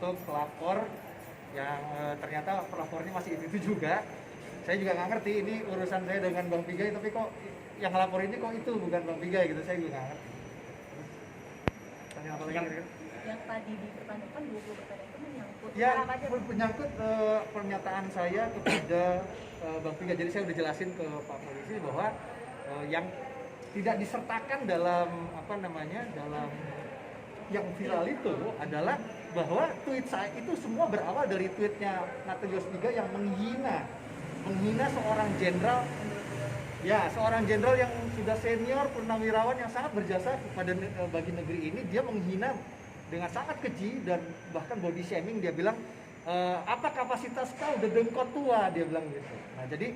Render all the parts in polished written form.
untuk pelapor yang ternyata pelapornya masih itu juga. Saya juga nggak ngerti ini urusan saya dengan Bang Pigai, tapi kok yang ngelapor ini kok itu bukan Bang Pigai gitu, saya juga nggak ngerti. Tanya apa lagi? Yang tadi dipertanyakan 20 pertanyaan itu menyangkut Ya, apa aja? menyangkut pernyataan saya kepada Bang Pigai. Jadi saya udah jelasin ke Pak Polisi bahwa yang tidak disertakan dalam dalam yang viral itu adalah bahwa tweet saya itu semua berawal dari tweetnya Natalius Pigai yang menghina seorang jenderal, ya seorang jenderal yang sudah senior, purnawirawan yang sangat berjasa kepada bagi negeri ini. Dia menghina dengan sangat keji dan bahkan body shaming. Dia bilang apa kapasitas kau dedengkot tua, dia bilang gitu. Nah jadi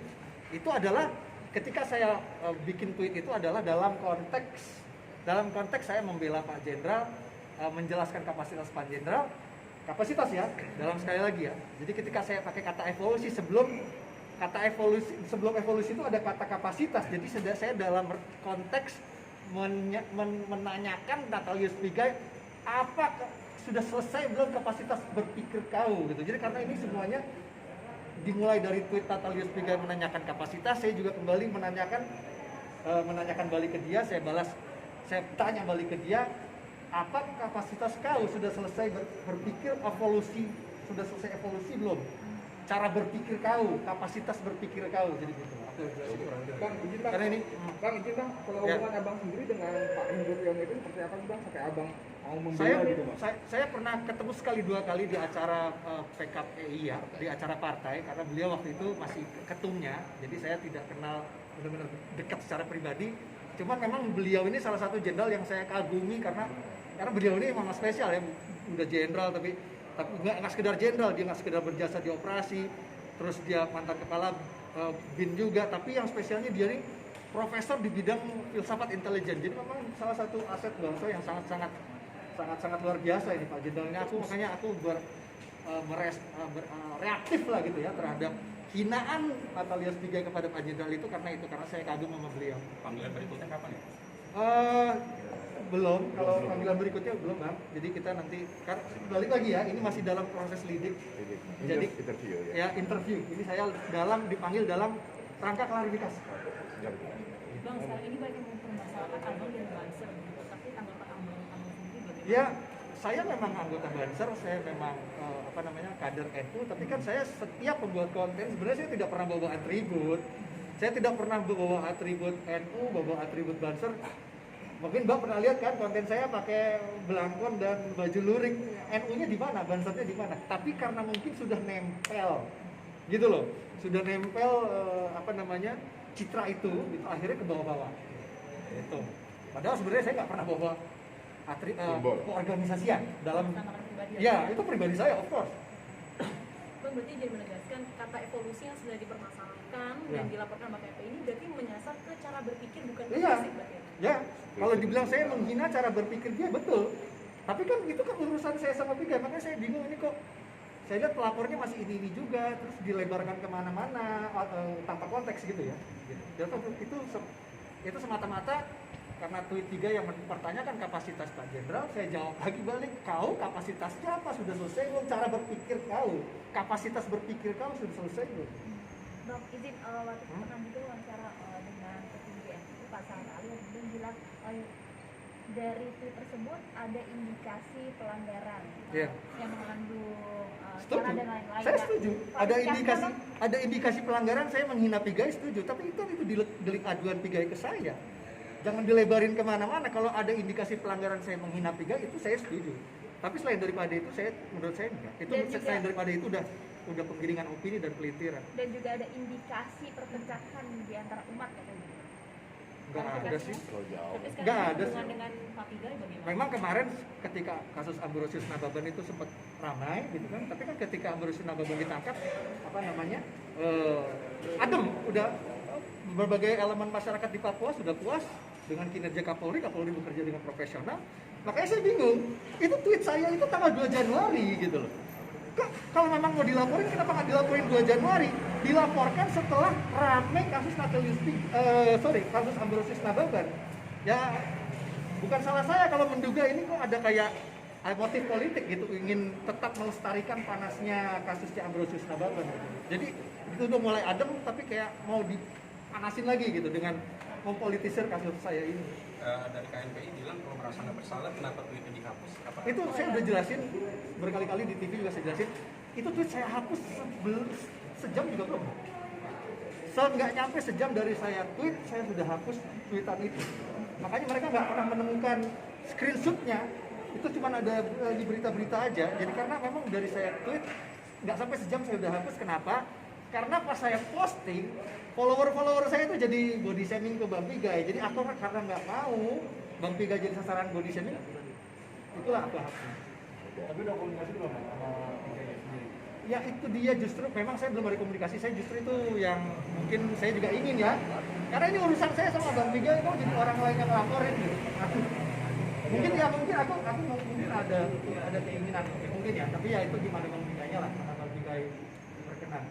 itu adalah ketika saya bikin tweet itu adalah dalam konteks saya membela Pak Jenderal, menjelaskan kapasitas Pak Jenderal, kapasitas ya, dalam sekali lagi ya. Jadi ketika saya pakai kata evolusi sebelum evolusi itu ada kata kapasitas. Jadi saya dalam konteks menanyakan Natalius Pigai, apa sudah selesai belum kapasitas berpikir kau gitu. Jadi karena ini semuanya dimulai dari tweet Natalius Pigai menanyakan kapasitas, saya juga kembali menanyakan balik ke dia, saya tanya balik ke dia, apa kapasitas kau sudah selesai berpikir evolusi, sudah selesai evolusi belum? Cara berpikir kau, kapasitas berpikir kau, jadi gitu. Bang, izin bang, kalau hubungan abang sendiri dengan Pak Hendro Priyono itu seperti apa bang? Sampai abang mau membela gitu bang? Saya pernah ketemu sekali 2 kali di acara PKPI ya, di acara partai, karena beliau waktu itu masih ketumnya, jadi saya tidak kenal benar-benar dekat secara pribadi. Cuman memang beliau ini salah satu jenderal yang saya kagumi karena beliau ini memang spesial ya, udah jenderal tapi nggak sekedar jenderal, dia nggak sekedar berjasa di operasi, terus dia mantan kepala BIN juga, tapi yang spesialnya dia ini profesor di bidang filsafat intelijen. Jadi memang salah satu aset bangsa yang sangat luar biasa ini Pak Jenderalnya. Makanya aku reaktif lah gitu ya terhadap hinaan Natalius Pigai kepada Pak Jenderal itu karena saya kagum sama beliau. Panggilan berikutnya kapan ya? Belum, kalau panggilan berikutnya belum bang. Jadi kita nanti balik lagi ya, ini masih dalam proses lidik. Jadi interview ya. Ya interview. Ini saya dipanggil dalam rangka klarifikasi. Bang, sekarang ini banyak mempermasalahkan abang dan Banser gitu, tapi tanggapan abang sendiri bagaimana? Ya, saya memang anggota Banser, saya memang kader NU, tapi kan saya setiap membuat konten sebenarnya saya tidak pernah bawa atribut. Saya tidak pernah bawa atribut NU, bawa atribut Banser. Mungkin Mbak pernah lihat kan konten saya pakai belangkon dan baju luring. NU-nya di mana, Bansernya di mana? Tapi karena mungkin sudah nempel, gitu loh, sudah nempel citra itu akhirnya ke bawah-bawah. Itu. Padahal sebenarnya saya nggak pernah bawa keorganisasian dalam. Ya, itu pribadi saya, of course. Bang, berarti jadi menegaskan kata evolusi yang sudah dipermasalahkan dan dilaporkan Mbak KP ini berarti menyasar ke cara berpikir bukan ke fisik berarti ya? Ya, kalau dibilang saya menghina cara berpikir dia, betul. Tapi kan itu kan urusan saya sama Pigai, makanya saya bingung ini kok. Saya lihat pelapornya masih ini juga, terus dilebarkan kemana-mana tanpa konteks gitu ya. Itu semata-mata karena tweet Pigai yang mempertanyakan kapasitas Pak Jenderal, saya jawab lagi balik, kau kapasitasnya apa? Sudah selesai belum? Cara berpikir kau, kapasitas berpikir kau sudah selesai belum? Bang, izin waktu itu pernah juga wawancara dengan petinggi NU Pak Saad Ali yang kemudian bilang dari tweet tersebut ada indikasi pelanggaran yang mengandung syarat dan lain-lain. Saya setuju. Ada indikasi pelanggaran, saya menghina Pigai setuju, tapi itu delik aduan Pigai ke saya. Jangan dilebarin kemana-mana. Kalau ada indikasi pelanggaran saya menghina Pigai, itu saya setuju. Tapi selain daripada itu, menurut saya enggak. Itu selain daripada itu udah penggiringan opini dan pelintiran. Dan juga ada indikasi perpecahan di antara umat katanya. Enggak ada sih. Enggak ada sih. Dengan Pak Pigai bagaimana? Memang kemarin ketika kasus Ambrosius Nababan itu sempat ramai gitu kan. Tapi kan ketika Ambrosius Nababan ditangkap, adem, udah berbagai elemen masyarakat di Papua sudah puas dengan kinerja Kapolri bekerja dengan profesional. Makanya saya bingung, itu tweet saya itu tanggal 2 Januari gitu loh. Kalau memang mau dilaporin, kenapa nggak dilaporin 2 Januari? Dilaporkan setelah ramai kasus kasus Ambrosius Nababan. Ya, bukan salah saya kalau menduga ini kok motif politik gitu, ingin tetap melestarikan panasnya kasusnya Ambrosius Nababan gitu. Jadi itu udah mulai adem tapi kayak mau dipanasin lagi gitu dengan mempolitisir kasus saya ini. Dari KNPI bilang kalau merasa nggak bersalah kenapa tweetnya dihapus? Itu saya udah jelasin berkali-kali di TV juga saya jelasin. Itu tweet saya hapus sejam juga belum. Nggak nyampe sejam dari saya tweet, saya sudah hapus tweetan itu. Makanya mereka nggak pernah menemukan screenshotnya. Itu cuma ada di berita-berita aja. Jadi karena memang dari saya tweet nggak sampai sejam saya udah hapus. Kenapa? Karena pas saya posting, follower saya itu jadi body shaming ke Bang Pigai. Jadi aku karena nggak mau Bang Pigai jadi sasaran body shaming, itulah aku hapus. Tapi udah komunikasi belum sama Pigai sendiri? Ya itu dia, justru memang saya belum ada komunikasi. Saya justru itu yang mungkin saya juga ingin ya. Karena ini urusan saya sama Bang Pigai, kok jadi orang lain yang laporin gitu. Mungkin aku mungkin ada keinginan mungkin ya, tapi ya itu gimana Bang Pigainya lah, karena Bang Pigai berkenan.